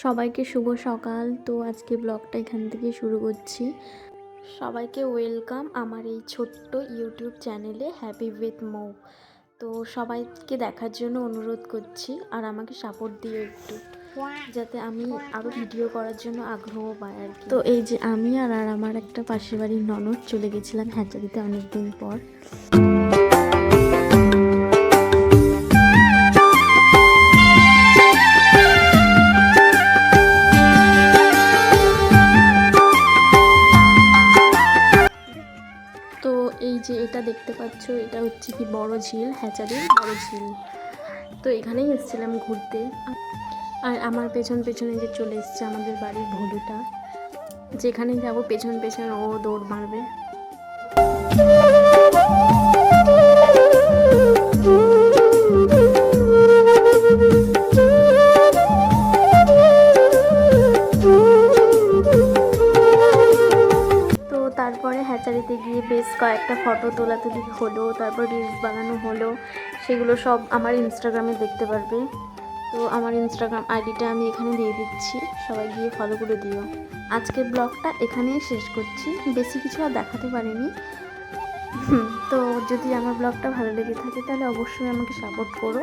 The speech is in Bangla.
সবাইকে শুভ সকাল। তো আজকে ব্লগটা এখান থেকে শুরু করছি। সবাইকে ওয়েলকাম আমার এই ছোট্ট ইউটিউব চ্যানেলে হ্যাপি উইথ মৌ। তো সবাইকে দেখার জন্য অনুরোধ করছি, আর আমাকে সাপোর্ট দিও একটু, যাতে আমি আরও ভিডিও করার জন্য আগ্রহ পাই আর কি। তো এই যে আমি আর আমার একটা পাশের বাড়ির ননদ চলে গেছিলাম হ্যাচারিতে অনেকদিন পর। তো এই যে এটা দেখতে পাচ্ছ, এটা হচ্ছে কি বড় ঝিল, হ্যাচারির বড় ঝিল। তো এখানেই এসেছিলাম ঘুরতে। আর আমার পেছন পেছনে যে চলে এসছে আমাদের বাড়ির ভলুটা, যেখানে যাব পেছন পেছন ও দৌড় মারবে। তো তারপরে হ্যাচারিতে গিয়ে বেশ কয়েকটা ফটো তোলাতুলি হলো, তারপর রিলস বানানো হলো। সেগুলো সব আমার ইনস্টাগ্রামে দেখতে পারবে। তো আমার ইনস্টাগ্রাম আইডিটা আমি এখানে দিয়ে দিচ্ছি, সবাই গিয়ে ফলো করে দিও। আজকের ব্লগটা এখানেই শেষ করছি, বেশি কিছু আর দেখাতে পারিনি। তো যদি আমার ব্লগটা ভালো লেগে থাকে তাহলে অবশ্যই আমাকে সাপোর্ট করো।